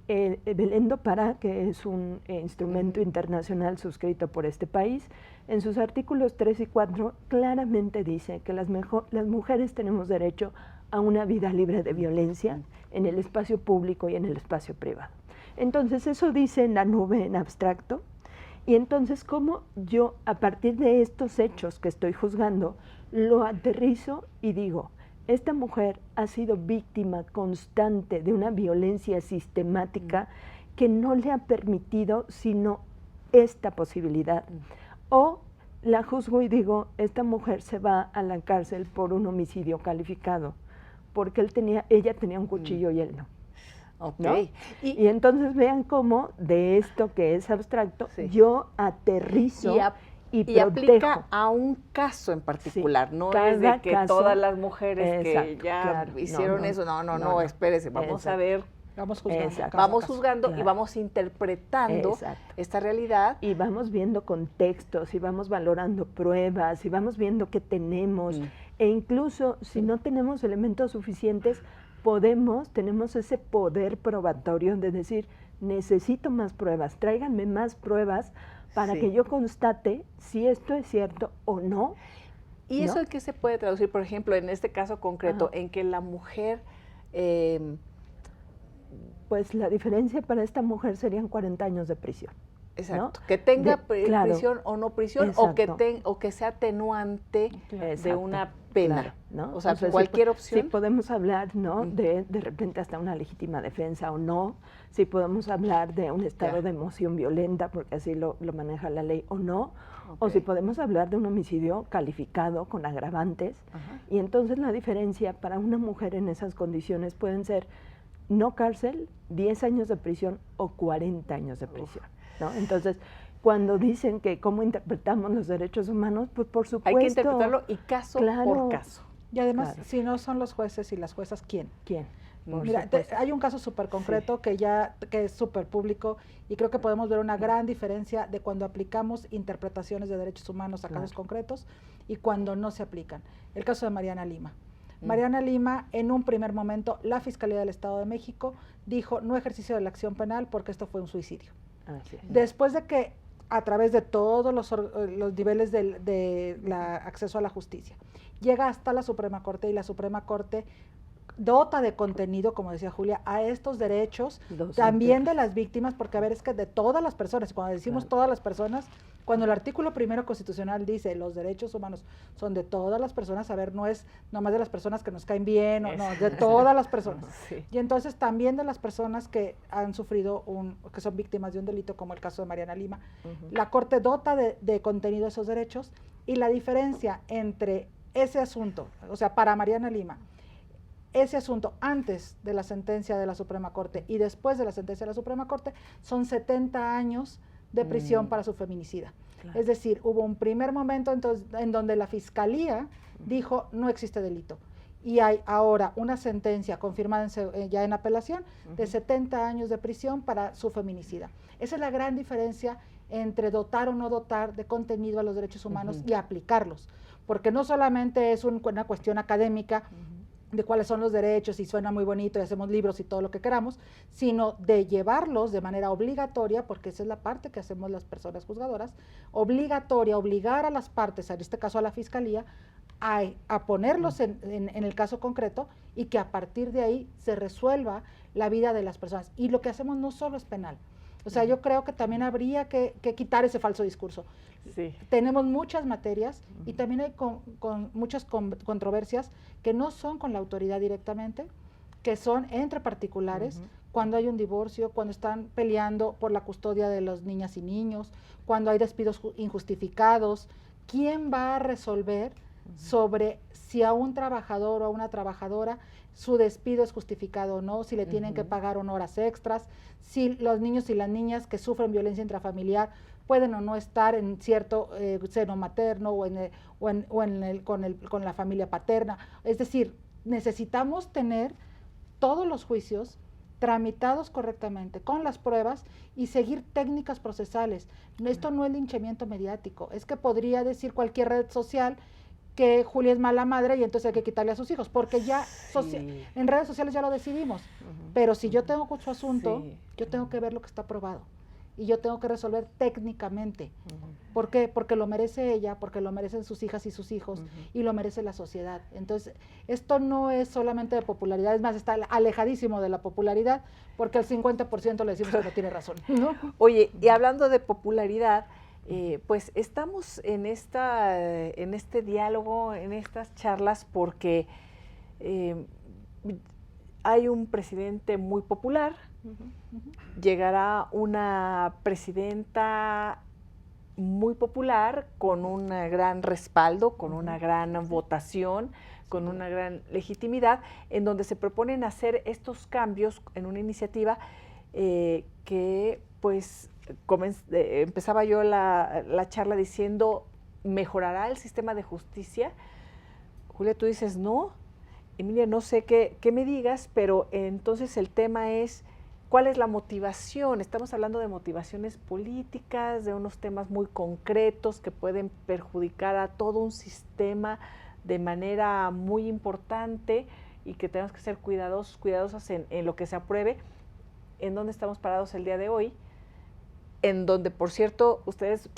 Speaker 2: Belén do Pará, que es un instrumento internacional suscrito por este país, en sus artículos 3 y 4 claramente dice que las mujeres tenemos derecho a una vida libre de violencia en el espacio público y en el espacio privado. Entonces eso dice en la nube en abstracto, y entonces cómo yo a partir de estos hechos que estoy juzgando lo aterrizo y digo, esta mujer ha sido víctima constante de una violencia sistemática que no le ha permitido sino esta posibilidad. O la juzgo y digo, esta mujer se va a la cárcel por un homicidio calificado, porque ella tenía un cuchillo y él no. ¿No? Y entonces vean cómo de esto que es abstracto, yo aterrizo y
Speaker 1: aplica a un caso en particular, no es de que todas las mujeres que ya hicieron eso, no, espérese, vamos a ver. Vamos juzgando y vamos interpretando esta realidad.
Speaker 2: Y vamos viendo contextos, y vamos valorando pruebas, y vamos viendo qué tenemos. E incluso si no tenemos elementos suficientes, tenemos ese poder probatorio de decir, necesito más pruebas, tráiganme más pruebas para que yo constate si esto es cierto o no.
Speaker 1: ¿Y eso es que se puede traducir, por ejemplo, en este caso concreto, en que la mujer...
Speaker 2: pues la diferencia para esta mujer serían 40 años de prisión.
Speaker 1: Exacto, ¿no? Que tenga prisión o no prisión, o que sea atenuante de una pena, ¿no? O sea, cualquier opción.
Speaker 2: Sí podemos hablar, ¿no? De repente hasta una legítima defensa o no, sí podemos hablar de un estado de emoción violenta, porque así lo maneja la ley, o no, o si podemos hablar de un homicidio calificado con agravantes, y entonces la diferencia para una mujer en esas condiciones pueden ser no cárcel, 10 años de prisión o 40 años de prisión. ¿No? Entonces, cuando dicen que cómo interpretamos los derechos humanos, pues por supuesto.
Speaker 1: Hay que interpretarlo y caso por caso.
Speaker 3: Y además, si no son los jueces y las juezas, ¿quién? Mira, hay un caso súper concreto que es súper público y creo que podemos ver una gran diferencia de cuando aplicamos interpretaciones de derechos humanos a casos concretos y cuando no se aplican. El caso de Mariana Lima. Mariana Lima, en un primer momento, la Fiscalía del Estado de México dijo no ejercicio de la acción penal porque esto fue un suicidio. Después de que a través de todos los niveles de acceso a la justicia. Llega hasta la Suprema Corte y la Suprema Corte dota de contenido, como decía Julia, a estos derechos, también de las víctimas, porque a ver, es que de todas las personas, cuando decimos todas las personas, cuando el artículo 1 constitucional dice los derechos humanos son de todas las personas, a ver, no es nomás de las personas que nos caen bien, no, de todas las personas. Sí. Y entonces también de las personas que han sufrido, que son víctimas de un delito, como el caso de Mariana Lima, la Corte dota de contenido esos derechos, y la diferencia entre ese asunto, o sea, para Mariana Lima, ese asunto antes de la sentencia de la Suprema Corte y después de la sentencia de la Suprema Corte son 70 años de prisión para su feminicida. Claro. Es decir, hubo un primer momento en donde la Fiscalía dijo no existe delito. Y hay ahora una sentencia confirmada ya en apelación de 70 años de prisión para su feminicida. Esa es la gran diferencia entre dotar o no dotar de contenido a los derechos humanos y aplicarlos. Porque no solamente es una cuestión académica de cuáles son los derechos y suena muy bonito y hacemos libros y todo lo que queramos, sino de llevarlos de manera obligatoria, porque esa es la parte que hacemos las personas juzgadoras, obligatoria, obligar a las partes, en este caso a la Fiscalía, a ponerlos en el caso concreto y que a partir de ahí se resuelva la vida de las personas. Y lo que hacemos no solo es penal. O sea, yo creo que también habría que quitar ese falso discurso. Sí. Tenemos muchas materias y también hay muchas controversias que no son con la autoridad directamente, que son entre particulares, cuando hay un divorcio, cuando están peleando por la custodia de las niñas y niños, cuando hay despidos injustificados. ¿Quién va a resolver sobre si a un trabajador o a una trabajadora su despido es justificado o no, si le tienen que pagar o no horas extras, si los niños y las niñas que sufren violencia intrafamiliar pueden o no estar en cierto seno materno con la familia paterna? Es decir, necesitamos tener todos los juicios tramitados correctamente, con las pruebas y seguir técnicas procesales. Esto no es linchamiento mediático, es que podría decir cualquier red social que Julia es mala madre y entonces hay que quitarle a sus hijos, porque ya en redes sociales ya lo decidimos, pero si yo tengo su asunto, yo tengo que ver lo que está probado y yo tengo que resolver técnicamente. ¿Por qué? Porque lo merece ella, porque lo merecen sus hijas y sus hijos y lo merece la sociedad. Entonces, esto no es solamente de popularidad, es más, está alejadísimo de la popularidad, porque al 50% le decimos que no tiene razón, ¿no?
Speaker 1: Oye, y hablando de popularidad, pues estamos en este diálogo, en estas charlas, porque hay un presidente muy popular, llegará una presidenta muy popular con un gran respaldo, con una gran votación, con una gran legitimidad, en donde se proponen hacer estos cambios en una iniciativa que pues empezaba yo la charla diciendo, ¿mejorará el sistema de justicia? Julia, tú dices, no. Emilia, no sé qué me digas, pero entonces el tema es, ¿cuál es la motivación? Estamos hablando de motivaciones políticas, de unos temas muy concretos que pueden perjudicar a todo un sistema de manera muy importante y que tenemos que ser cuidadosas en lo que se apruebe. ¿En dónde estamos parados el día de hoy? En donde, por cierto, ustedes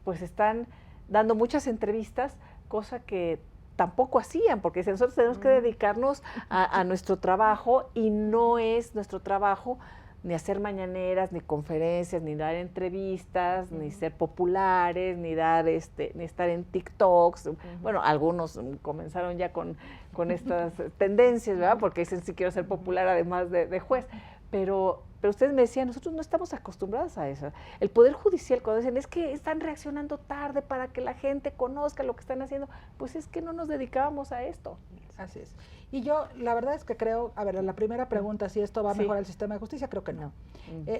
Speaker 1: pues están dando muchas entrevistas, cosa que tampoco hacían, porque nosotros tenemos que dedicarnos a nuestro trabajo y no es nuestro trabajo ni hacer mañaneras, ni conferencias, ni dar entrevistas, ni ser populares, ni estar en TikToks. Bueno, algunos comenzaron ya con estas tendencias, ¿verdad? Porque dicen, sí quiero ser popular además de juez. Pero ustedes me decían, nosotros no estamos acostumbrados a eso. El Poder Judicial, cuando dicen, es que están reaccionando tarde para que la gente conozca lo que están haciendo, pues es que no nos dedicábamos a esto.
Speaker 3: Así es. Y yo, la verdad es que creo, a ver, la primera pregunta, si esto va a mejorar el sistema de justicia, creo que no.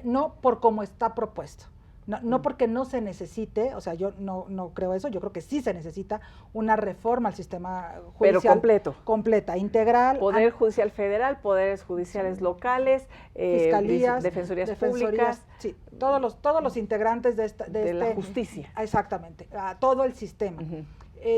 Speaker 3: No por cómo está propuesto. No porque no se necesite, o sea, yo no creo eso, yo creo que sí se necesita una reforma al sistema judicial.
Speaker 1: Pero completo.
Speaker 3: Completa, integral.
Speaker 1: Poder Judicial Federal, poderes judiciales locales,
Speaker 3: fiscalías,
Speaker 1: defensorías públicas.
Speaker 3: Sí, todos los integrantes de
Speaker 1: la justicia.
Speaker 3: Exactamente, a todo el sistema.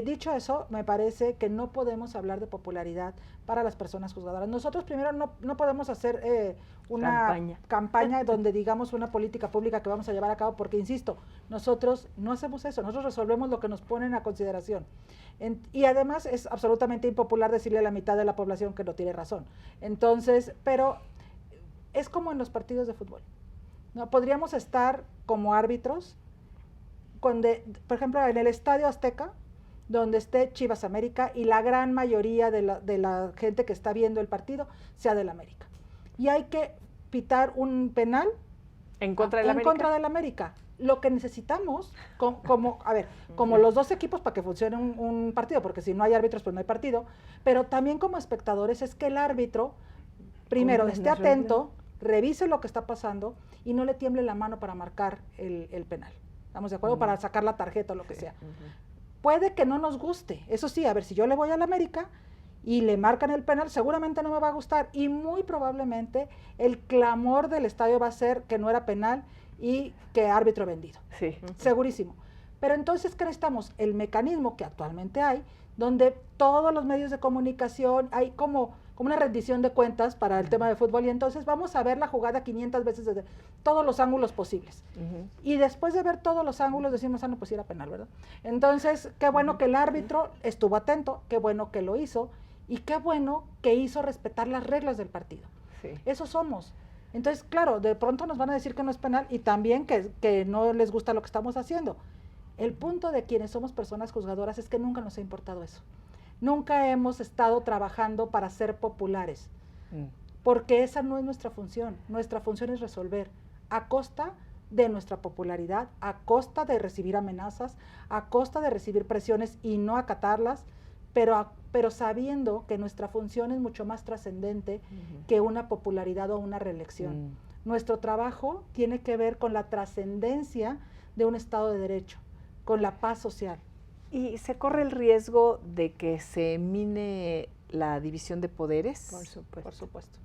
Speaker 3: Dicho eso, me parece que no podemos hablar de popularidad para las personas juzgadoras. Nosotros primero no podemos hacer una campaña donde digamos una política pública que vamos a llevar a cabo, porque, insisto, nosotros no hacemos eso, nosotros resolvemos lo que nos ponen a consideración. Y además es absolutamente impopular decirle a la mitad de la población que no tiene razón. Entonces, pero es como en los partidos de fútbol, ¿no? Podríamos estar como árbitros, por ejemplo, en el Estadio Azteca, donde esté Chivas América, y la gran mayoría de la gente que está viendo el partido sea del América. Y hay que pitar un penal
Speaker 1: en contra del
Speaker 3: América. Lo que necesitamos, como los dos equipos para que funcione un partido, porque si no hay árbitros, pues no hay partido, pero también como espectadores, es que el árbitro, primero, esté atento, revise lo que está pasando y no le tiemble la mano para marcar el penal. ¿Estamos de acuerdo? Para sacar la tarjeta o lo que sea. Puede que no nos guste, eso sí, a ver, si yo le voy al América y le marcan el penal, seguramente no me va a gustar, y muy probablemente el clamor del estadio va a ser que no era penal y que árbitro vendido.
Speaker 1: Sí.
Speaker 3: Segurísimo. Pero entonces, ¿qué necesitamos? El mecanismo que actualmente hay, donde todos los medios de comunicación, hay como una rendición de cuentas para el tema de fútbol, y entonces vamos a ver la jugada 500 veces desde todos los ángulos posibles. Y después de ver todos los ángulos decimos, no, pues era penal, ¿verdad? Entonces, qué bueno que el árbitro estuvo atento, qué bueno que lo hizo, y qué bueno que hizo respetar las reglas del partido.
Speaker 1: Sí.
Speaker 3: Eso somos. Entonces, claro, de pronto nos van a decir que no es penal, y también que no les gusta lo que estamos haciendo. El punto de quienes somos personas juzgadoras es que nunca nos ha importado eso. Nunca hemos estado trabajando para ser populares, porque esa no es nuestra función. Nuestra función es resolver a costa de nuestra popularidad, a costa de recibir amenazas, a costa de recibir presiones y no acatarlas, pero sabiendo que nuestra función es mucho más trascendente que una popularidad o una reelección. Nuestro trabajo tiene que ver con la trascendencia de un Estado de Derecho, con la paz social.
Speaker 1: ¿Y se corre el riesgo de que se mine la división de poderes?
Speaker 3: Por supuesto. Por supuesto.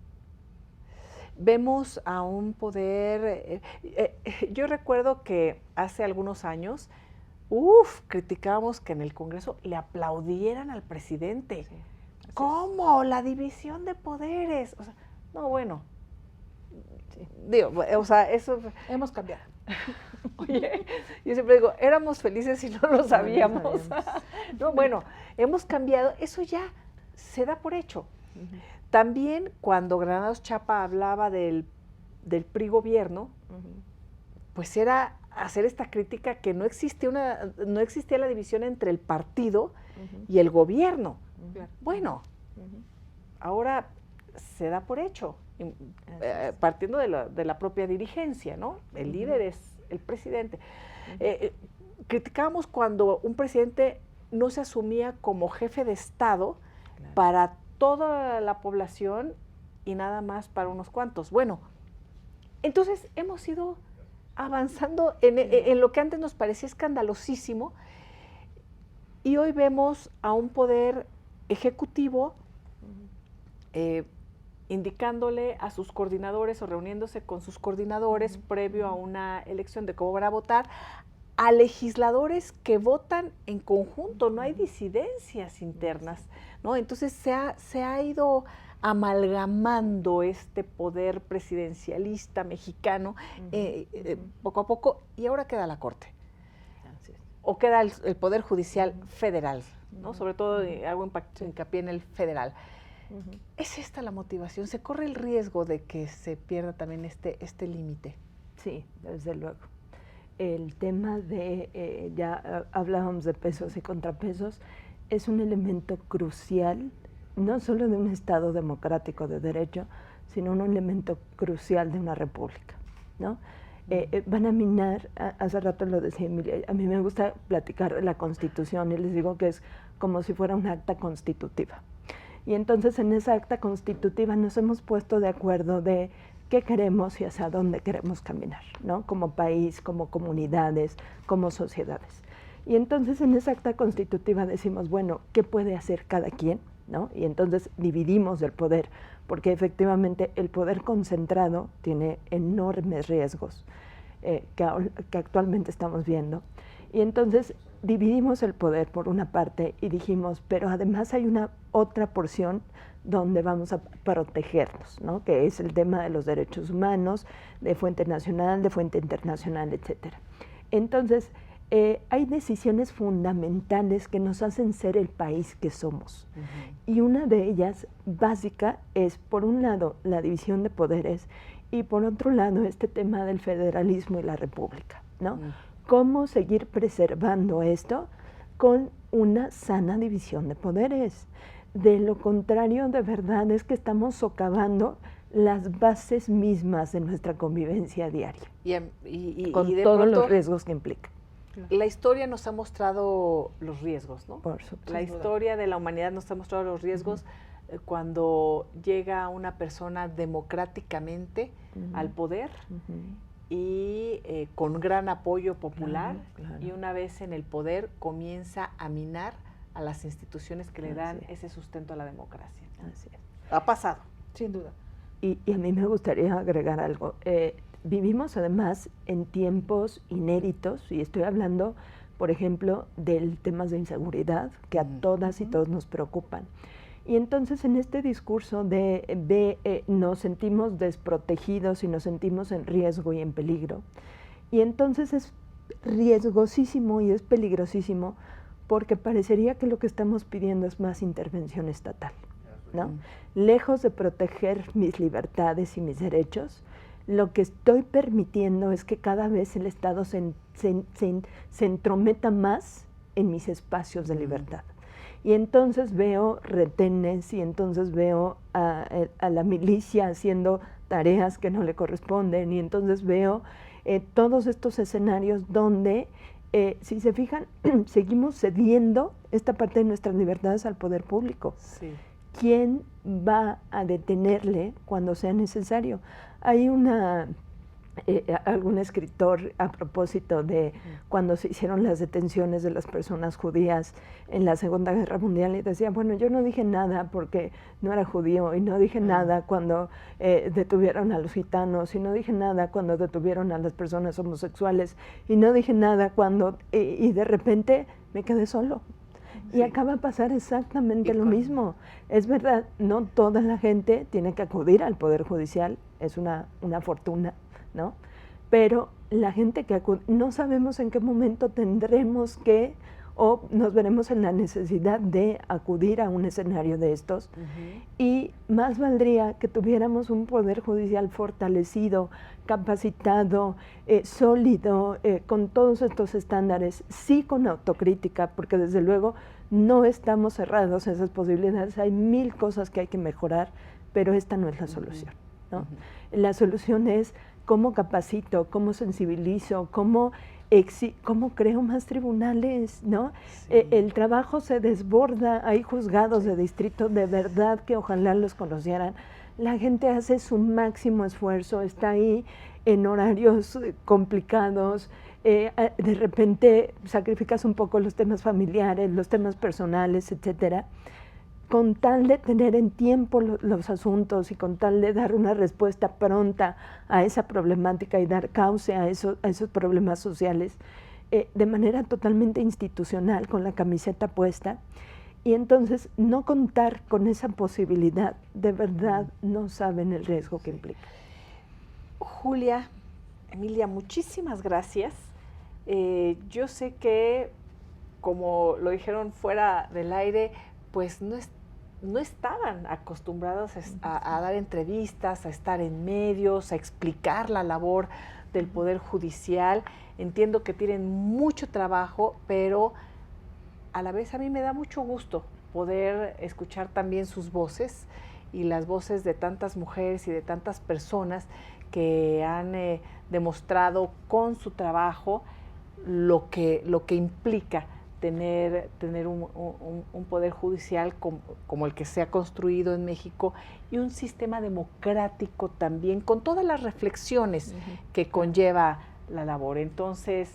Speaker 1: Vemos a un poder, yo recuerdo que hace algunos años, criticábamos que en el Congreso le aplaudieran al presidente. Sí, ¿cómo? La división de poderes. O sea, no, bueno, sí. Digo, o sea, eso...
Speaker 3: Hemos cambiado.
Speaker 1: Oye, yo siempre digo, éramos felices y no lo sabíamos. No, bueno, hemos cambiado, eso ya se da por hecho. También cuando Granados Chapa hablaba del PRI gobierno, pues era hacer esta crítica que no existía la división entre el partido y el gobierno. Bueno, ahora se da por hecho, partiendo de la propia dirigencia, ¿no? El líder es el presidente. Criticábamos cuando un presidente no se asumía como jefe de Estado para toda la población y nada más para unos cuantos. Bueno, entonces hemos ido avanzando en lo que antes nos parecía escandalosísimo, y hoy vemos a un poder ejecutivo indicándole a sus coordinadores o reuniéndose con sus coordinadores previo a una elección de cómo van a votar, a legisladores que votan en conjunto, no hay disidencias internas, ¿no? Entonces se ha ido amalgamando este poder presidencialista mexicano poco a poco, y ahora queda la Corte, o queda el Poder Judicial Federal, ¿no? Sobre todo hago hincapié en el federal. ¿Es esta la motivación? ¿Se corre el riesgo de que se pierda también este límite?
Speaker 2: Sí, desde luego. El tema de, ya hablábamos de pesos y contrapesos, es un elemento crucial, no solo de un Estado democrático de derecho, sino un elemento crucial de una república, ¿no? Van a minar, hace rato lo decía Emilia, a mí me gusta platicar de la Constitución y les digo que es como si fuera un acta constitutiva. Y entonces en esa acta constitutiva nos hemos puesto de acuerdo de qué queremos y hacia dónde queremos caminar, ¿no? Como país, como comunidades, como sociedades. Y entonces en esa acta constitutiva decimos, bueno, ¿qué puede hacer cada quien? ¿No? Y entonces dividimos el poder, porque efectivamente el poder concentrado tiene enormes riesgos que actualmente estamos viendo. Y entonces dividimos el poder por una parte y dijimos, pero además hay una otra porción donde vamos a protegernos, ¿no? Que es el tema de los derechos humanos, de fuente nacional, de fuente internacional, etcétera. Entonces, hay decisiones fundamentales que nos hacen ser el país que somos. Y una de ellas, básica, es, por un lado, la división de poderes y, por otro lado, este tema del federalismo y la república, ¿no? ¿Cómo seguir preservando esto con una sana división de poderes? De lo contrario, de verdad, es que estamos socavando las bases mismas de nuestra convivencia diaria. Con todos los riesgos que implica.
Speaker 1: La historia nos ha mostrado los riesgos, ¿no?
Speaker 2: Por supuesto.
Speaker 1: La historia de la humanidad nos ha mostrado los riesgos cuando llega una persona democráticamente al poder y con gran apoyo popular, claro. Y una vez en el poder comienza a minar a las instituciones que le dan ese sustento a la democracia.
Speaker 2: Así es.
Speaker 1: Ha pasado.
Speaker 3: Sin duda.
Speaker 2: Y a mí me gustaría agregar algo. Vivimos además en tiempos inéditos, y estoy hablando, por ejemplo, del temas de inseguridad que a todas y todos nos preocupan. Y entonces en este discurso nos sentimos desprotegidos y nos sentimos en riesgo y en peligro. Y entonces es riesgosísimo y es peligrosísimo porque parecería que lo que estamos pidiendo es más intervención estatal, ¿no? Lejos de proteger mis libertades y mis derechos, lo que estoy permitiendo es que cada vez el Estado se entrometa más en mis espacios de libertad. Y entonces veo retenes y entonces veo a la milicia haciendo tareas que no le corresponden y entonces veo todos estos escenarios donde, si se fijan, seguimos cediendo esta parte de nuestras libertades al poder público.
Speaker 1: Sí.
Speaker 2: ¿Quién va a detenerle cuando sea necesario? Hay algún escritor a propósito de cuando se hicieron las detenciones de las personas judías en la Segunda Guerra Mundial y decía, bueno, yo no dije nada porque no era judío y no dije nada cuando detuvieron a los gitanos y no dije nada cuando detuvieron a las personas homosexuales y no dije nada cuando, y de repente me quedé solo. Y acaba de pasar exactamente lo mismo. Es verdad, no toda la gente tiene que acudir al Poder Judicial, es una fortuna, ¿no? Pero la gente que acude, no sabemos en qué momento tendremos que, o nos veremos en la necesidad de acudir a un escenario de estos. Y más valdría que tuviéramos un Poder Judicial fortalecido, capacitado, sólido, con todos estos estándares, sí con autocrítica, porque desde luego no estamos cerrados a esas posibilidades, hay mil cosas que hay que mejorar, pero esta no es la solución, ¿no? La solución es cómo capacito, cómo sensibilizo, cómo creo más tribunales, ¿no? El trabajo se desborda, hay juzgados de distrito, de verdad que ojalá los conocieran. La gente hace su máximo esfuerzo, está ahí en horarios complicados, de repente sacrificas un poco los temas familiares, los temas personales, etcétera, con tal de tener en tiempo los asuntos y con tal de dar una respuesta pronta a esa problemática y dar cauce a esos problemas sociales de manera totalmente institucional, con la camiseta puesta. Y entonces no contar con esa posibilidad, de verdad no saben el riesgo que implica.
Speaker 1: Julia, Emilia, muchísimas gracias. Yo sé que, como lo dijeron fuera del aire, pues no estaban acostumbrados a dar entrevistas, a estar en medios, a explicar la labor del Poder Judicial. Entiendo que tienen mucho trabajo, pero a la vez a mí me da mucho gusto poder escuchar también sus voces y las voces de tantas mujeres y de tantas personas que han demostrado con su trabajo lo que implica tener un poder judicial como el que se ha construido en México y un sistema democrático también, con todas las reflexiones que conlleva la labor. Entonces,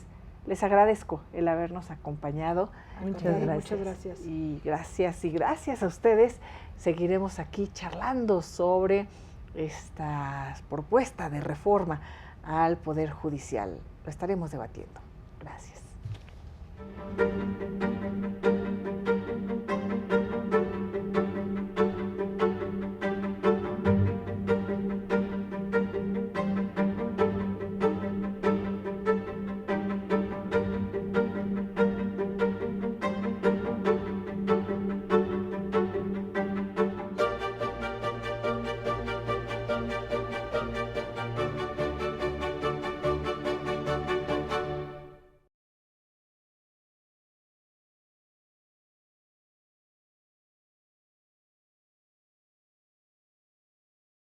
Speaker 1: les agradezco el habernos acompañado.
Speaker 2: Muchas gracias.
Speaker 3: Muchas gracias.
Speaker 1: Y gracias a ustedes. Seguiremos aquí charlando sobre esta propuesta de reforma al Poder Judicial. Lo estaremos debatiendo. Gracias.